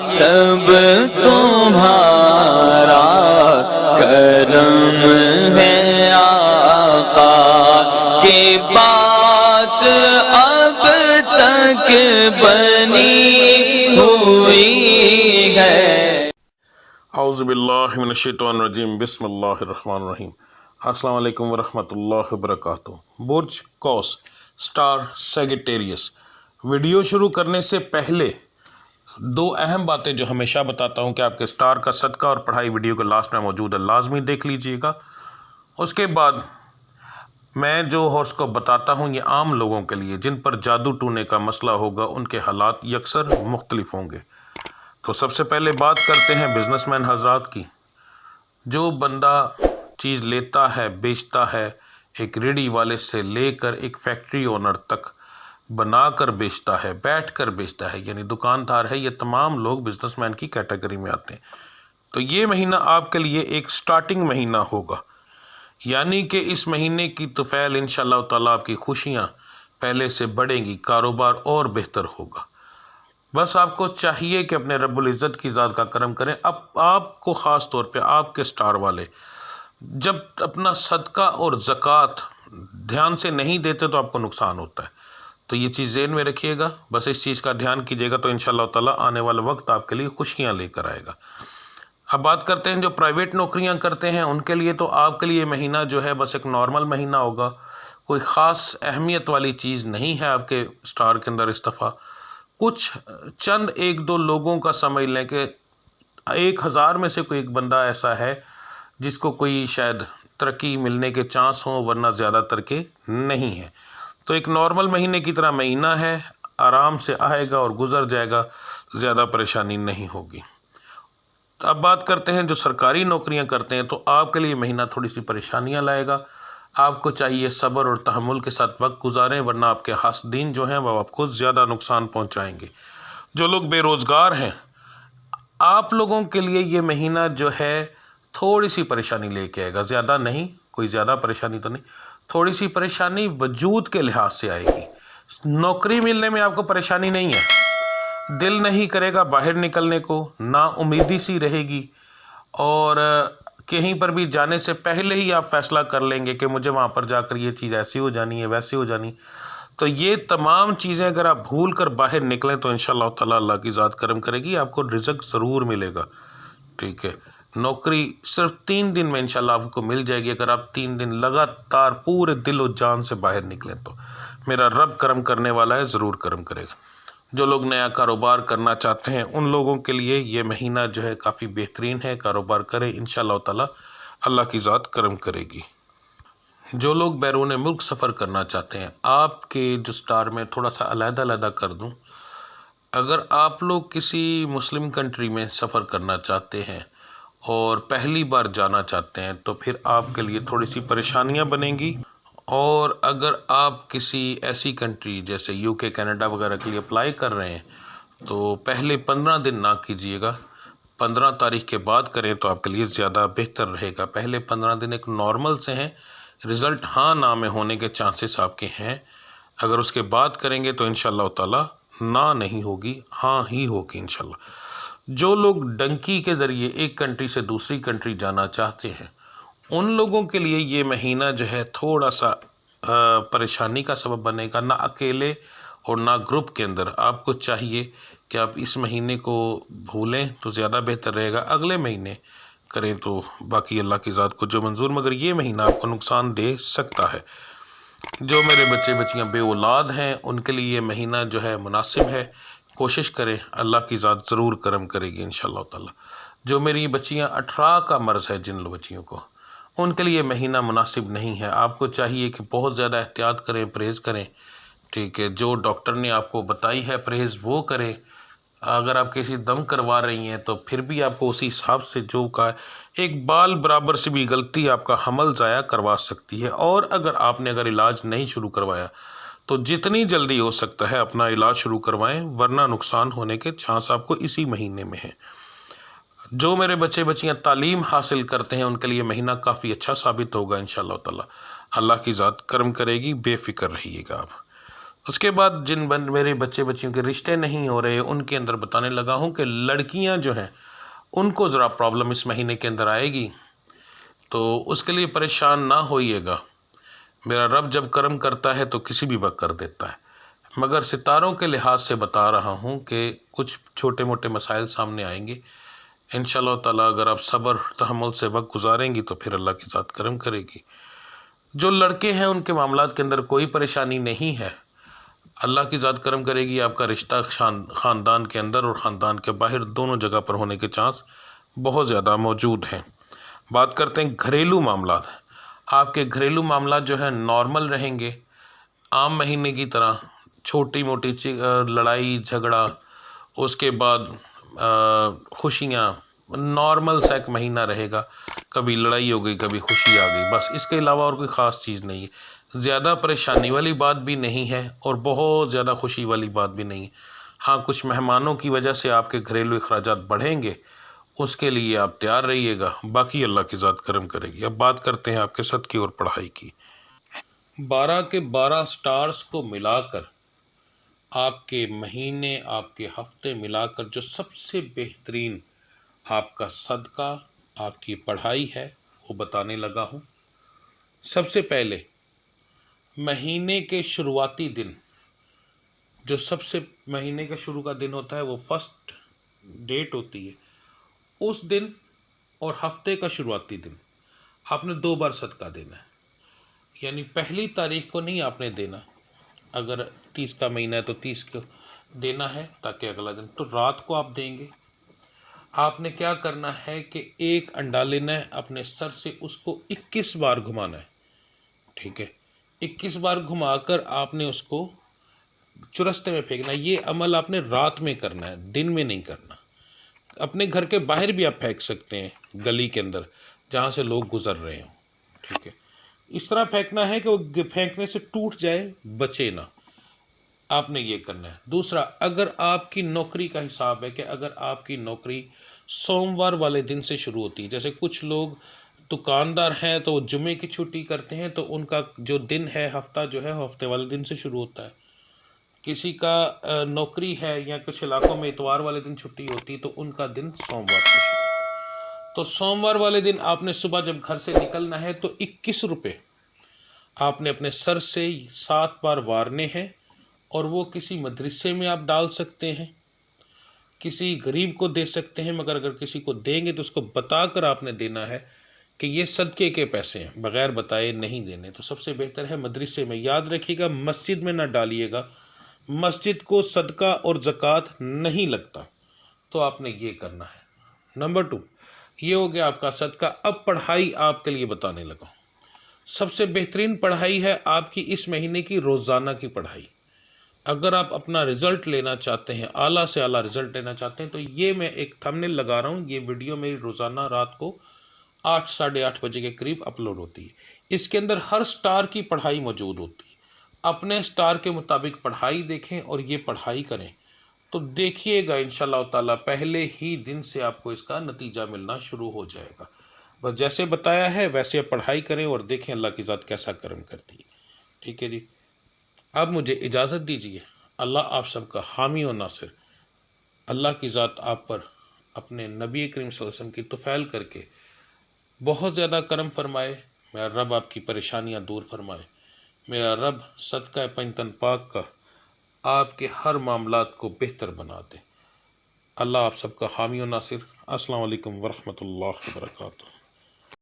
سب تمہارا کرم ہے آقا کی بات اب تک بنی ہوئی ہے۔ اعوذ باللہ من الشیطان الرجیم، بسم اللہ الرحمن الرحیم۔ السلام علیکم ورحمۃ اللہ وبرکاتہ۔ برج قوس، سٹار سیگیٹیریس۔ ویڈیو شروع کرنے سے پہلے دو اہم باتیں جو ہمیشہ بتاتا ہوں کہ آپ کے سٹار کا صدقہ اور پڑھائی ویڈیو کے لاسٹ میں موجود ہے، لازمی دیکھ لیجئے گا۔ اس کے بعد میں جو ہاروسکوپ بتاتا ہوں یہ عام لوگوں کے لیے جن پر جادو ٹونے کا مسئلہ ہوگا، ان کے حالات یکسر مختلف ہوں گے۔ تو سب سے پہلے بات کرتے ہیں بزنس مین حضرات کی۔ جو بندہ چیز لیتا ہے، بیچتا ہے، ایک ریڑھی والے سے لے کر ایک فیکٹری اونر تک بنا کر بیچتا ہے، بیٹھ کر بیچتا ہے، یعنی دکاندار ہے، یہ تمام لوگ بزنس مین کی کیٹیگری میں آتے ہیں۔ تو یہ مہینہ آپ کے لیے ایک سٹارٹنگ مہینہ ہوگا، یعنی کہ اس مہینے کی طفیل انشاءاللہ تعالیٰ آپ کی خوشیاں پہلے سے بڑھیں گی، کاروبار اور بہتر ہوگا۔ بس آپ کو چاہیے کہ اپنے رب العزت کی ذات کا کرم کریں۔ اب آپ کو خاص طور پہ آپ کے سٹار والے جب اپنا صدقہ اور زکوٰۃ دھیان سے نہیں دیتے تو آپ کو نقصان ہوتا ہے، تو یہ چیز ذہن میں رکھیے گا، بس اس چیز کا دھیان کیجیے گا تو انشاءاللہ تعالیٰ آنے والا وقت آپ کے لیے خوشیاں لے کر آئے گا۔ اب بات کرتے ہیں جو پرائیویٹ نوکریاں کرتے ہیں ان کے لیے، تو آپ کے لیے مہینہ جو ہے بس ایک نارمل مہینہ ہوگا، کوئی خاص اہمیت والی چیز نہیں ہے آپ کے سٹار کے اندر اس دفعہ۔ کچھ چند ایک دو لوگوں کا سمجھ لیں کہ 1000 میں سے کوئی ایک بندہ ایسا ہے جس کو کوئی شاید ترقی ملنے کے چانس ہوں، ورنہ زیادہ تر کے نہیں ہے۔ تو ایک نارمل مہینے کی طرح مہینہ ہے، آرام سے آئے گا اور گزر جائے گا، زیادہ پریشانی نہیں ہوگی۔ اب بات کرتے ہیں جو سرکاری نوکریاں کرتے ہیں، تو آپ کے لیے مہینہ تھوڑی سی پریشانیاں لائے گا۔ آپ کو چاہیے صبر اور تحمل کے ساتھ وقت گزاریں، ورنہ آپ کے حاسدین جو ہیں وہ آپ کو زیادہ نقصان پہنچائیں گے۔ جو لوگ بے روزگار ہیں، آپ لوگوں کے لیے یہ مہینہ جو ہے تھوڑی سی پریشانی لے کے آئے گا، زیادہ نہیں، کوئی زیادہ پریشانی تو نہیں، تھوڑی سی پریشانی وجود کے لحاظ سے آئے گی۔ نوکری ملنے میں آپ کو پریشانی نہیں ہے، دل نہیں کرے گا باہر نکلنے کو، نا امیدی سی رہے گی، اور کہیں پر بھی جانے سے پہلے ہی آپ فیصلہ کر لیں گے کہ مجھے وہاں پر جا کر یہ چیز ایسی ہو جانی ہے، ویسی ہو جانی۔ تو یہ تمام چیزیں اگر آپ بھول کر باہر نکلیں تو انشاءاللہ تعالیٰ اللہ کی ذات کرم کرے گی، آپ کو رزق ضرور ملے گا۔ ٹھیک ہے، نوکری صرف 3 دن میں انشاءاللہ آپ کو مل جائے گی اگر آپ 3 دن لگاتار پورے دل و جان سے باہر نکلیں تو میرا رب کرم کرنے والا ہے، ضرور کرم کرے گا۔ جو لوگ نیا کاروبار کرنا چاہتے ہیں ان لوگوں کے لیے یہ مہینہ جو ہے کافی بہترین ہے، کاروبار کریں، انشاءاللہ تعالیٰ اللہ کی ذات کرم کرے گی۔ جو لوگ بیرون ملک سفر کرنا چاہتے ہیں، آپ کے جو سٹار میں تھوڑا سا علیحدہ کر دوں، اگر آپ لوگ کسی مسلم کنٹری میں سفر کرنا چاہتے ہیں اور پہلی بار جانا چاہتے ہیں تو پھر آپ کے لیے تھوڑی سی پریشانیاں بنیں گی، اور اگر آپ کسی ایسی کنٹری جیسے UK، کینیڈا وغیرہ کے لیے اپلائی کر رہے ہیں تو پہلے 15 دن نہ کیجیے گا، 15 تاریخ کے بعد کریں تو آپ کے لیے زیادہ بہتر رہے گا۔ پہلے 15 دن ایک نارمل سے ہیں، رزلٹ ہاں نہ میں ہونے کے چانسز آپ کے ہیں، اگر اس کے بعد کریں گے تو انشاءاللہ تعالیٰ نہ نہیں ہوگی، ہاں ہی ہوگی انشاءاللہ۔ جو لوگ ڈنکی کے ذریعے ایک کنٹری سے دوسری کنٹری جانا چاہتے ہیں ان لوگوں کے لیے یہ مہینہ جو ہے تھوڑا سا پریشانی کا سبب بنے گا، نہ اکیلے اور نہ گروپ کے اندر۔ آپ کو چاہیے کہ آپ اس مہینے کو بھولیں تو زیادہ بہتر رہے گا، اگلے مہینے کریں تو باقی اللہ کی ذات کو جو منظور، مگر یہ مہینہ آپ کو نقصان دے سکتا ہے۔ جو میرے بچے بچیاں بے اولاد ہیں ان کے لیے یہ مہینہ جو ہے مناسب ہے، کوشش کریں، اللہ کی ذات ضرور کرم کرے گی انشاءاللہ تعالیٰ۔ جو میری بچیاں 18 کا مرض ہے جن بچیوں کو، ان کے لیے مہینہ مناسب نہیں ہے، آپ کو چاہیے کہ بہت زیادہ احتیاط کریں، پرہیز کریں۔ ٹھیک ہے، جو ڈاکٹر نے آپ کو بتائی ہے پرہیز وہ کریں، اگر آپ کسی دم کروا رہی ہیں تو پھر بھی آپ کو اسی حساب سے جو کہا ہے، ایک بال برابر سے بھی غلطی آپ کا حمل ضائع کروا سکتی ہے، اور اگر آپ نے علاج نہیں شروع کروایا تو جتنی جلدی ہو سکتا ہے اپنا علاج شروع کروائیں، ورنہ نقصان ہونے کے چانس آپ کو اسی مہینے میں ہیں۔ جو میرے بچے بچیاں تعلیم حاصل کرتے ہیں ان کے لیے مہینہ کافی اچھا ثابت ہوگا انشاءاللہ تعالیٰ، اللہ کی ذات کرم کرے گی، بے فکر رہیے گا آپ۔ اس کے بعد جن میرے بچے بچیوں کے رشتے نہیں ہو رہے ان کے اندر بتانے لگا ہوں کہ لڑکیاں جو ہیں ان کو ذرا پرابلم اس مہینے کے اندر آئے گی، تو اس کے لیے پریشان نہ ہوئیے گا۔ میرا رب جب کرم کرتا ہے تو کسی بھی وقت کر دیتا ہے، مگر ستاروں کے لحاظ سے بتا رہا ہوں کہ کچھ چھوٹے موٹے مسائل سامنے آئیں گے۔ انشاءاللہ تعالیٰ اگر آپ صبر تحمل سے وقت گزاریں گی تو پھر اللہ کی ذات کرم کرے گی۔ جو لڑکے ہیں ان کے معاملات کے اندر کوئی پریشانی نہیں ہے، اللہ کی ذات کرم کرے گی۔ آپ کا رشتہ خاندان کے اندر اور خاندان کے باہر دونوں جگہ پر ہونے کے چانس بہت زیادہ موجود ہیں۔ بات کرتے ہیں گھریلو معاملات۔ آپ کے گھریلو معاملات جو ہیں نارمل رہیں گے، عام مہینے کی طرح، چھوٹی موٹی لڑائی جھگڑا، اس کے بعد خوشیاں، نارمل سا ایک مہینہ رہے گا، کبھی لڑائی ہو گئی کبھی خوشی آ گئی، بس اس کے علاوہ اور کوئی خاص چیز نہیں ہے۔ زیادہ پریشانی والی بات بھی نہیں ہے اور بہت زیادہ خوشی والی بات بھی نہیں ہے۔ ہاں کچھ مہمانوں کی وجہ سے آپ کے گھریلو اخراجات بڑھیں گے، اس کے لیے آپ تیار رہیے گا، باقی اللہ کی ذات کرم کرے گی۔ اب بات کرتے ہیں آپ کے صدقے اور پڑھائی کی۔ 12 کے 12 سٹارز کو ملا کر آپ کے مہینے، آپ کے ہفتے ملا کر جو سب سے بہترین آپ کا صدقہ، آپ کی پڑھائی ہے وہ بتانے لگا ہوں۔ سب سے پہلے مہینے کے شروعاتی دن، جو سب سے مہینے کا شروع کا دن ہوتا ہے وہ فرسٹ ڈیٹ ہوتی ہے، اس دن اور ہفتے کا شروعاتی دن آپ نے 2 بار صدقہ دینا ہے۔ یعنی پہلی تاریخ کو نہیں آپ نے دینا، اگر 30 کا مہینہ ہے تو 30 کو دینا ہے تاکہ اگلا دن، تو رات کو آپ دیں گے۔ آپ نے کیا کرنا ہے کہ ایک انڈا لینا ہے، اپنے سر سے اس کو 21 بار گھمانا ہے، ٹھیک ہے؟ 21 بار گھما کر آپ نے اس کو چرستے میں پھینکنا ہے۔ یہ عمل آپ نے رات میں کرنا ہے، دن میں نہیں کرنا۔ اپنے گھر کے باہر بھی آپ پھینک سکتے ہیں، گلی کے اندر جہاں سے لوگ گزر رہے ہوں، ٹھیک ہے؟ اس طرح پھینکنا ہے کہ وہ پھینکنے سے ٹوٹ جائے، بچے نہ، آپ نے یہ کرنا ہے۔ دوسرا، اگر آپ کی نوکری کا حساب ہے کہ اگر آپ کی نوکری سوموار والے دن سے شروع ہوتی ہے، جیسے کچھ لوگ دکاندار ہیں تو وہ جمعے کی چھٹی کرتے ہیں تو ان کا جو دن ہے، ہفتہ جو ہے ہفتے والے دن سے شروع ہوتا ہے۔ کسی کا نوکری ہے یا کچھ علاقوں میں اتوار والے دن چھٹی ہوتی تو ان کا دن سوموار سے شروع ہوتا۔ تو سوموار والے دن آپ نے صبح جب گھر سے نکلنا ہے تو 21 روپے آپ نے اپنے سر سے 7 بار وارنے ہیں، اور وہ کسی مدرسے میں آپ ڈال سکتے ہیں، کسی غریب کو دے سکتے ہیں، مگر اگر کسی کو دیں گے تو اس کو بتا کر آپ نے دینا ہے کہ یہ صدقے کے پیسے ہیں، بغیر بتائے نہیں دینے۔ تو سب سے بہتر ہے مدرسے میں، یاد رکھیے گا مسجد میں نہ ڈالیے گا، مسجد کو صدقہ اور زکوٰۃ نہیں لگتا، تو آپ نے یہ کرنا ہے۔ نمبر 2، یہ ہو گیا آپ کا صدقہ۔ اب پڑھائی آپ کے لیے بتانے لگا ہوں۔ سب سے بہترین پڑھائی ہے آپ کی اس مہینے کی روزانہ کی پڑھائی۔ اگر آپ اپنا رزلٹ لینا چاہتے ہیں، اعلیٰ سے اعلیٰ رزلٹ لینا چاہتے ہیں، تو یہ میں ایک تھمبنیل لگا رہا ہوں، یہ ویڈیو میری روزانہ رات کو 8 ساڑھے 8 بجے کے قریب اپلوڈ ہوتی ہے۔ اس کے اندر ہر سٹار کی پڑھائی موجود ہوتی ہے۔ اپنے سٹار کے مطابق پڑھائی دیکھیں اور یہ پڑھائی کریں، تو دیکھیے گا انشاءاللہ تعالیٰ پہلے ہی دن سے آپ کو اس کا نتیجہ ملنا شروع ہو جائے گا۔ بس جیسے بتایا ہے ویسے پڑھائی کریں اور دیکھیں اللہ کی ذات کیسا کرم کرتی ہے، ٹھیک ہے جی؟ اب مجھے اجازت دیجیے۔ اللہ آپ سب کا حامی و ناصر۔ اللہ کی ذات آپ پر اپنے نبی کریم صلی اللہ علیہ وسلم کی طفیل کر کے بہت زیادہ کرم فرمائے۔ میرا رب آپ کی پریشانیاں دور فرمائے۔ میرا رب صدقہ پنجتن پاک کا آپ کے ہر معاملات کو بہتر بنا دے۔ اللہ آپ سب کا حامی و ناصر۔ السلام علیکم ورحمۃ اللہ وبرکاتہ۔